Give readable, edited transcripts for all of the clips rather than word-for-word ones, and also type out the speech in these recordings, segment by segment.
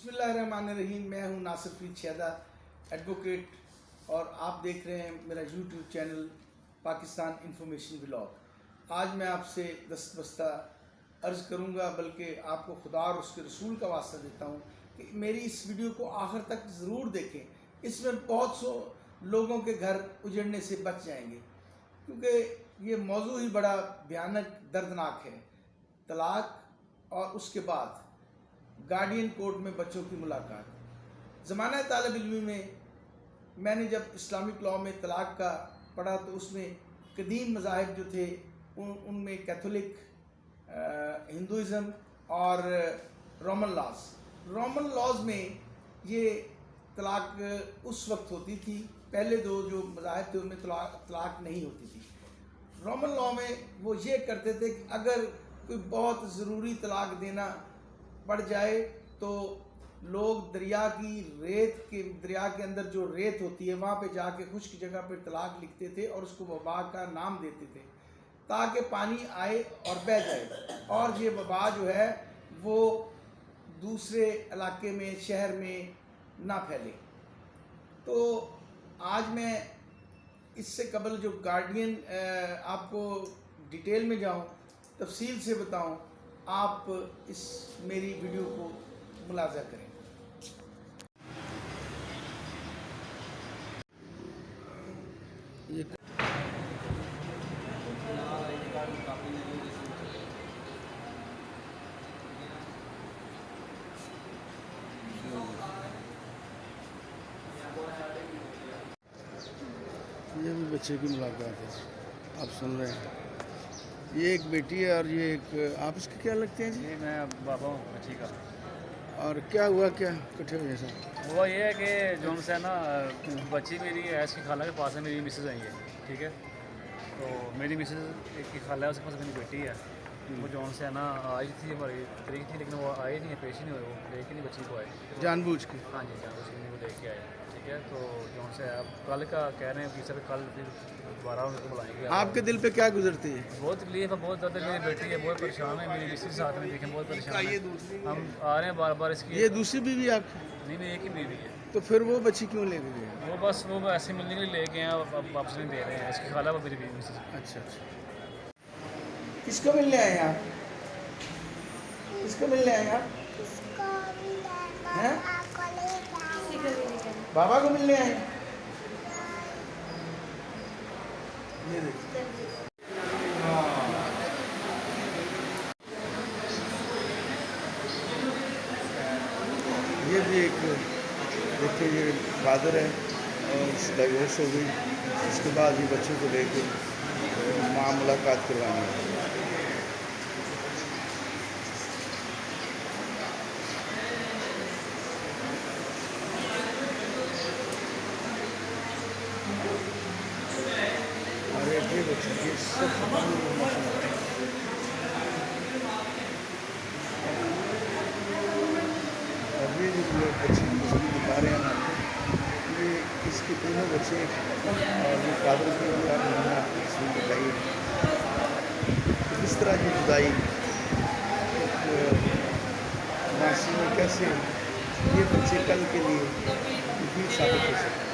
बिस्मिल्लाहिर्रहमानिर्रहीम। मैं हूं नासिर फरीद शैदा, एडवोकेट, और आप देख रहे हैं मेरा YouTube channel Pakistan information vlog. आज मैं आपसे दस्तबस्ता अर्ज़ करूंगा, बल्कि आपको खुदा और उसके रसूल का वास्ता देता हूं कि मेरी इस वीडियो को आखिर तक ज़रूर देखें। इसमें बहुत सो लोगों के घर उजड़ने से बच जाएंगे, क्योंकि ये मौजू ही बड़ा भयानक दर्दनाक है। तलाक और उसके बाद गार्डियन कोर्ट में बच्चों की मुलाकात। ज़माना तालिब इल्मी में मैंने जब इस्लामिक लॉ में तलाक का पढ़ा तो उसमें कदीम मज़ाहिब जो थे उनमें कैथोलिक, हिंदुइज़म और रोमन लॉज में ये तलाक उस वक्त होती थी। पहले दो जो मज़ाहिब थे उनमें तलाक नहीं होती थी। रोमन लॉ में वो ये करते थे कि अगर कोई बहुत ज़रूरी तलाक देना पड़ जाए तो लोग दरिया के अंदर जो रेत होती है वहाँ पे जाके खुश्क जगह पर तलाक लिखते थे और उसको वबा का नाम देते थे, ताकि पानी आए और बह जाए और ये वबा जो है वो दूसरे इलाके में, शहर में ना फैले। तो आज मैं इससे कबल जो गार्डियन आपको डिटेल में जाऊं, तफसील से बताऊं, आप इस मेरी वीडियो को मुलाजा करें। ये भी बच्चे की मुलाकात है, आप सुन रहे हैं। ये एक बेटी है और ये एक आप इसके क्या लगते हैं जी? जी मैं बाबा हूँ बच्ची का। और क्या हुआ, क्या इकट्ठे हुए सब? हुआ ये है कि जो उनसे है ना, बच्ची मेरी ऐसी खाला के पास है, मेरी मिसेज आई है, ठीक है। तो मेरी मिसेज की खाला है, उसके पास मेरी बेटी है। वो जो उनसे है ना आई थी, हमारी तरीक थी, लेकिन वो आए नहीं, पेश ही नहीं हुए, वो लेके नहीं बच्ची को आए जानबूझ के? हाँ जी, जानबूझ के वो लेके आए, ठीक है। तो जो उनसे अब कल का कह रहे हैं कि सर कल फिर दोबारा उनको बुलाएंगे। आपके दिल पे क्या गुजरती है? बहुत तकलीफ है, बहुत ज़्यादा। मेरी बेटी है बहुत परेशान है, मेरी मिसेज साथ में देखें बहुत परेशान है। हम आ रहे हैं बार बार इसकी। ये दूसरी बीवी आपकी? नहीं नहीं, एक ही बीवी है। तो फिर वो बच्ची क्यों ले गए? वो बस वो ऐसे मिलने के लिए ले गए हैं, अब वापस नहीं दे रहे हैं। इसकी खाला वो मेरी बीवी मिसेज। अच्छा अच्छा। किसको मिलने आए आप? किसको मिलने आए आप? हैं? बाबा को मिलने आए? ये देखिए, ये भी एक देखिए, ये फादर है और डाइवोर्स हो गई, उसके बाद ये बच्चों को लेकर माँ मुलाकात करवानी है। और ये बच्चे ये सब अभी जो बच्चे तस्वीर दिखा रहे हैं ना, ये इसके तीनों बच्चे और ये फादर की आपने तस्वीर दिखाई है। इस तरह की जुदाई मासी में कैसे ये बच्चे कल के लिए मुफीद साबित हो सकते हैं।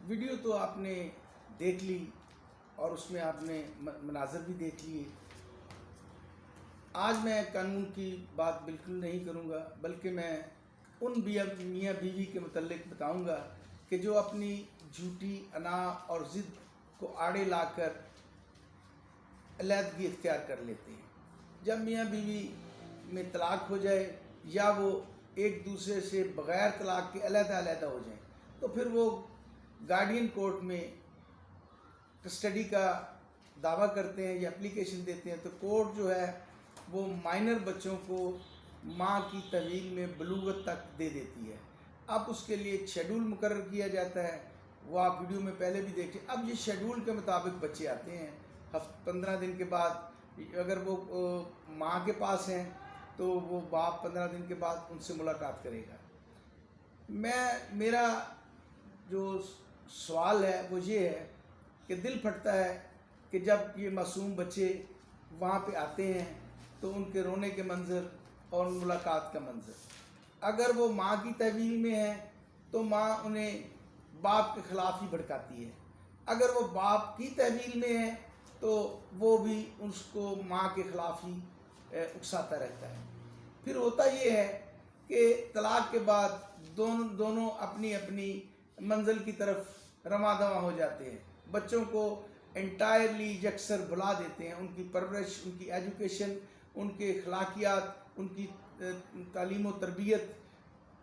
वीडियो तो आपने देख ली और उसमें आपने मनाज़र भी देख लिए। आज मैं कानून की बात बिल्कुल नहीं करूंगा, बल्कि मैं उन मियाँ बीवी के मुतल्लिक बताऊंगा कि जो अपनी झूठी अना और ज़िद को आड़े लाकर अलहदगी इख्तियार कर लेते हैं। जब मियाँ बीवी में तलाक हो जाए या वो एक दूसरे से बग़ैर तलाक के अलहदा हो जाएं, तो फिर वो गार्डियन कोर्ट में कस्टडी का दावा करते हैं या एप्लीकेशन देते हैं। तो कोर्ट जो है वो माइनर बच्चों को माँ की तहवील में बलूगत तक दे देती है। अब उसके लिए एक शेड्यूल मुकर्रर किया जाता है, वो आप वीडियो में पहले भी देखें। अब ये शेड्यूल के मुताबिक बच्चे आते हैं 15 दिन के बाद। अगर वो माँ के पास हैं तो वो बाप 15 दिन के बाद उनसे मुलाकात करेगा। मेरा जो सवाल है वो ये है कि दिल फटता है कि जब ये मासूम बच्चे वहाँ पे आते हैं तो उनके रोने के मंज़र और मुलाकात का मंज़र, अगर वो माँ की तहवील में है तो माँ उन्हें बाप के ख़िलाफ़ ही भड़काती है, अगर वो बाप की तहवील में है तो वो भी उसको माँ के ख़िलाफ़ ही उकसाता रहता है। फिर होता ये है कि तलाक़ के बाद दोनों अपनी अपनी मंजिल की तरफ रवां दवां हो जाते हैं, बच्चों को एंटायरली यकसर भुला देते हैं, उनकी परवरिश, उनकी एजुकेशन, उनके अखलाकियात, उनकी तालीम व तरबियत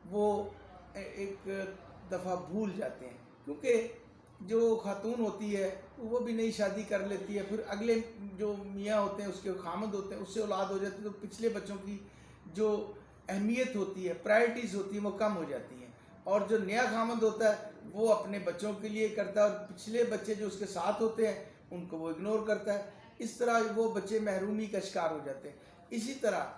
वो एक दफ़ा भूल जाते हैं, क्योंकि जो खातून होती है वो भी नई शादी कर लेती है, फिर अगले जो मियाँ होते हैं उसके खामद होते हैं, उससे औलाद हो जाती है, तो पिछले बच्चों की जो अहमियत होती है, प्रायोरिटीज़ होती है, वो कम हो जाती हैं, और जो नया खामद होता है वो अपने बच्चों के लिए करता है और पिछले बच्चे जो उसके साथ होते हैं उनको वो इग्नोर करता है। इस तरह वो बच्चे महरूमी का शिकार हो जाते हैं। इसी तरह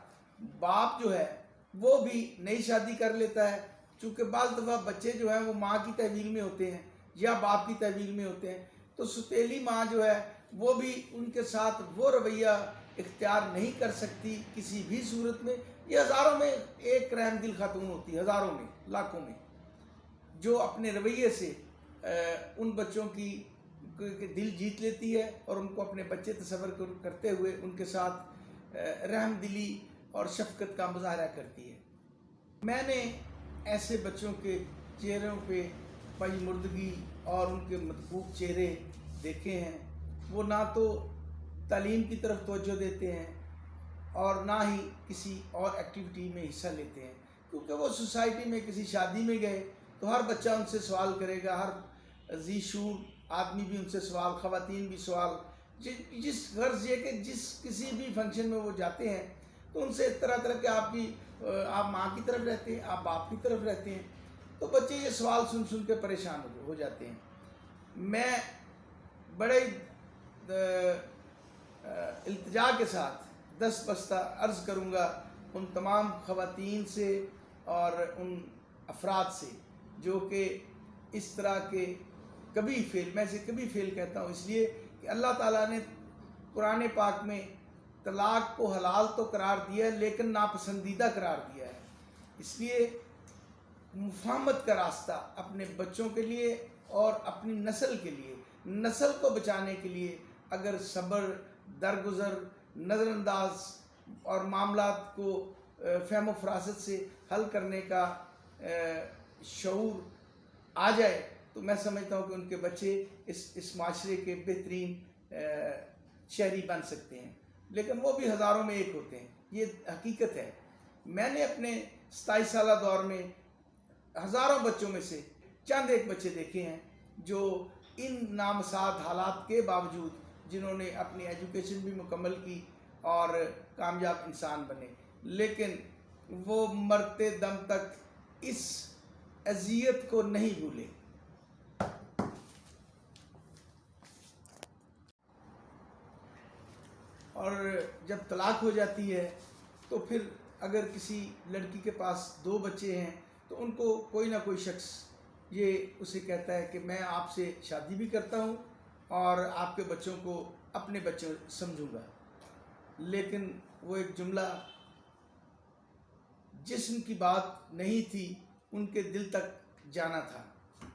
बाप जो है वो भी नई शादी कर लेता है, चूँकि बाज़ दफ़ा बच्चे जो हैं वो माँ की तहवील में होते हैं या बाप की तहवील में होते हैं, तो सुतेली माँ जो है वो भी उनके साथ वो रवैया इख्तियार नहीं कर सकती किसी भी सूरत में। ये हज़ारों में एक रहम दिल खातून होती है, हज़ारों में, लाखों में, जो अपने रवैये से उन बच्चों की दिल जीत लेती है और उनको अपने बच्चे तस्वर करते हुए उनके साथ रहम दिली और शफ़क़त का मुज़ाहरा करती है। मैंने ऐसे बच्चों के चेहरों पे पजमुर्दगी और उनके मदबूब चेहरे देखे हैं, वो ना तो तालीम की तरफ तवज्जो देते हैं और ना ही किसी और एक्टिविटी में हिस्सा लेते हैं, क्योंकि वो सोसाइटी में किसी शादी में गए तो हर बच्चा उनसे सवाल करेगा, हर जी शूर आदमी भी उनसे सवाल, ख़वातीन भी सवाल, जिस गर्ज ये कि जिस किसी भी फंक्शन में वो जाते हैं तो उनसे तरह तरह के आप माँ की तरफ रहते हैं, आप बाप की तरफ रहते हैं, तो बच्चे ये सवाल सुन सुन के परेशान हो जाते हैं। मैं बड़े इल्तिजा के साथ दस्त बस्ता अर्ज़ करूँगा उन तमाम ख़वातीन से और उन अफराद से जो कि इस तरह के कभी फेल, मैं इसे कभी फेल कहता हूँ इसलिए कि अल्लाह ताला ने कुरान पाक में तलाक़ को हलाल तो करार दिया है लेकिन नापसंदीदा करार दिया है। इसलिए मुफाहमत का रास्ता अपने बच्चों के लिए और अपनी नस्ल के लिए, नस्ल को बचाने के लिए अगर सब्र, दरगुजर, नज़रअंदाज और मामलात को फ़हम व फरासत से हल करने का शऊर आ जाए तो मैं समझता हूँ कि उनके बच्चे इस माशरे के बेहतरीन शहरी बन सकते हैं, लेकिन वो भी हज़ारों में एक होते हैं, ये हकीकत है। मैंने अपने 27 साला दौर में हज़ारों बच्चों में से चंद एक बच्चे देखे हैं जो इन नामसाद हालात के बावजूद जिन्होंने अपनी एजुकेशन भी मुकम्मल की और कामयाब इंसान बने, लेकिन वो मरते दम तक इस अज़ियत को नहीं भूले। और जब तलाक़ हो जाती है तो फिर अगर किसी लड़की के पास 2 बच्चे हैं तो उनको कोई ना कोई शख्स ये उसे कहता है कि मैं आपसे शादी भी करता हूँ और आपके बच्चों को अपने बच्चों समझूंगा, लेकिन वो एक जुमला जिस्म की बात नहीं थी, उनके दिल तक जाना था।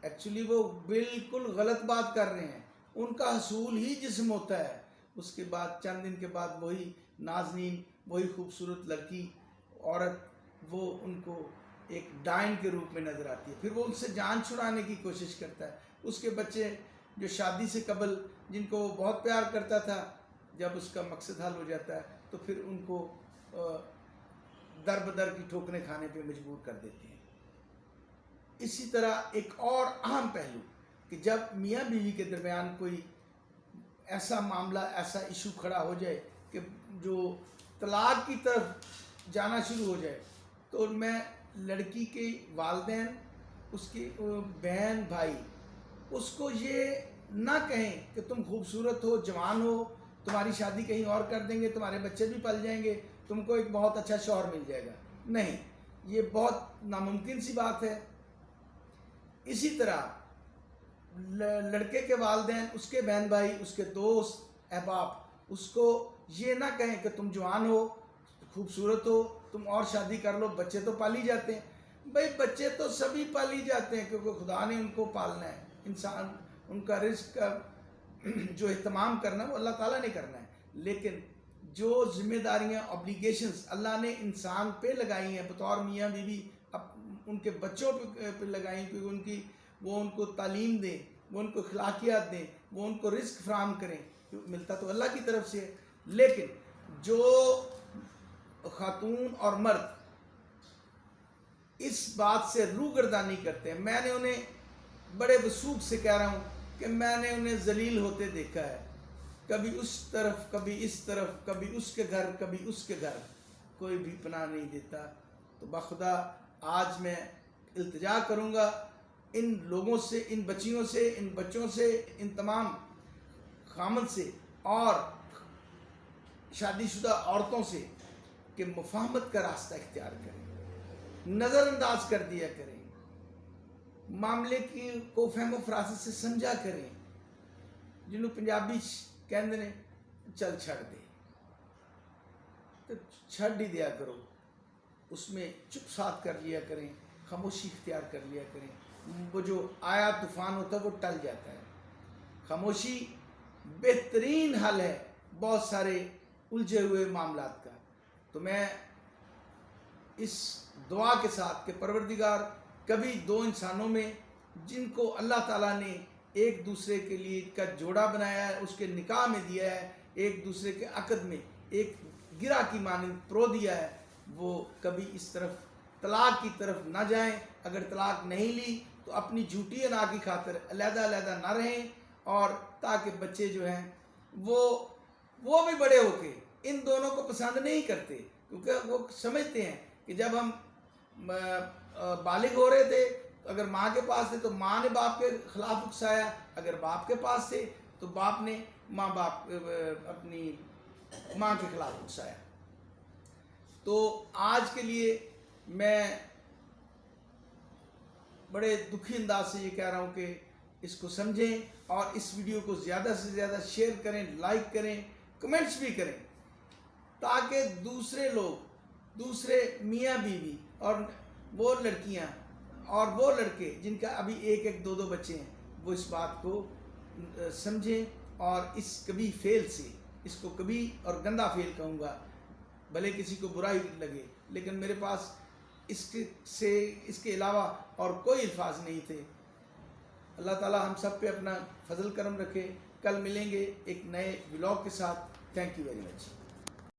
एक्चुअली वो बिल्कुल गलत बात कर रहे हैं, उनका हसूल ही जिस्म होता है। उसके बाद चंद दिन के बाद वही नाज़नीन, वही खूबसूरत लड़की औरत वो उनको एक डायन के रूप में नज़र आती है, फिर वो उनसे जान छुड़ाने की कोशिश करता है। उसके बच्चे जो शादी से कबल जिनको वो बहुत प्यार करता था, जब उसका मकसद हल हो जाता है तो फिर उनको दर बदर की ठोकरें खाने पे मजबूर कर देते हैं। इसी तरह एक और अहम पहलू कि जब मियाँ बीवी के दरमियान कोई ऐसा मामला, ऐसा इशू खड़ा हो जाए कि जो तलाक़ की तरफ जाना शुरू हो जाए, तो मैं लड़की के वालिदैन, उसकी बहन भाई उसको ये ना कहें कि तुम खूबसूरत हो, जवान हो, तुम्हारी शादी कहीं और कर देंगे, तुम्हारे बच्चे भी पल जाएंगे, तुमको एक बहुत अच्छा शौहर मिल जाएगा। नहीं, ये बहुत नामुमकिन सी बात है। इसी तरह लड़के के वालिदैन, उसके बहन भाई, उसके दोस्त अहबाब उसको ये ना कहें कि तुम जवान हो, खूबसूरत हो, तुम और शादी कर लो, बच्चे तो पाली जाते हैं। भाई बच्चे तो सभी पाली जाते हैं क्योंकि खुदा ने उनको पालना है। इंसान उनका रिस्क का जो इहतमाम करना है वो अल्लाह ताला ने करना है, लेकिन जो जिम्मेदारियां ऑब्लिगेशंस अल्लाह ने इंसान पे लगाई हैं बतौर मियाँ बीवी, अब उनके बच्चों पे लगाई, क्योंकि वो उनको तालीम दें, वो उनको अखलाकियात दें, वो उनको रिस्क फराहम करें, मिलता तो अल्लाह की तरफ से है। लेकिन जो खातून और मर्द इस बात से रूगर्दानी करते हैं, मैंने उन्हें बड़े वसूख से कह रहा हूँ कि मैंने उन्हें जलील होते देखा है, कभी उस तरफ, कभी इस तरफ, कभी उसके घर, कभी उसके घर, कोई भी पनाह नहीं देता। तो बखुदा आज मैं इल्तिजा करूँगा इन लोगों से, इन बच्चियों से, इन बच्चों से, इन तमाम खामद से और शादीशुदा औरतों से कि मुफाहमत का रास्ता इख्तियार करें, नज़रअंदाज कर दिया करें, मामले की को फहमो फरासत से समझा करें। जिन्होंने पंजाबी कहते ने चल छड़ दे, तो छड़ ही दिया करो, उसमें चुप साथ कर लिया करें, खामोशी इख्तियार कर लिया करें। वो जो आया तूफ़ान होता है वो टल जाता है। खामोशी बेहतरीन हल है बहुत सारे उलझे हुए मामलात का। तो मैं इस दुआ के साथ कि परवरदिगार कभी दो इंसानों में जिनको अल्लाह ताला ने एक दूसरे के लिए का जोड़ा बनाया है, उसके निकाह में दिया है, एक दूसरे के अक़द में एक गिरा की मानंद प्रो दिया है, वो कभी इस तरफ तलाक की तरफ ना जाएं। अगर तलाक नहीं ली तो अपनी झूठी अना की खातिर अलहदा ना रहें, और ताकि बच्चे जो हैं वो भी बड़े होके इन दोनों को पसंद नहीं करते, क्योंकि वो समझते हैं कि जब हम बालिग हो रहे थे तो अगर माँ के पास थे तो माँ ने बाप के ख़िलाफ़ उकसाया, अगर बाप के पास थे तो बाप ने अपनी माँ के ख़िलाफ़ उकसाया। तो आज के लिए मैं बड़े दुखी अंदाज से ये कह रहा हूँ कि इसको समझें और इस वीडियो को ज़्यादा से ज़्यादा शेयर करें, लाइक करें, कमेंट्स भी करें, ताकि दूसरे लोग, दूसरे मियाँ बीवी और वो लड़कियाँ और वो लड़के जिनका अभी एक एक दो दो बच्चे हैं, वो इस बात को समझें और इस कभी फेल से, इसको कभी और गंदा फेल कहूँगा, भले किसी को बुरा ही लगे, लेकिन मेरे पास इसके अलावा और कोई अल्फाज नहीं थे। अल्लाह ताला हम सब पे अपना फजल करम रखे। कल मिलेंगे एक नए व्लॉग के साथ। Thank you very much.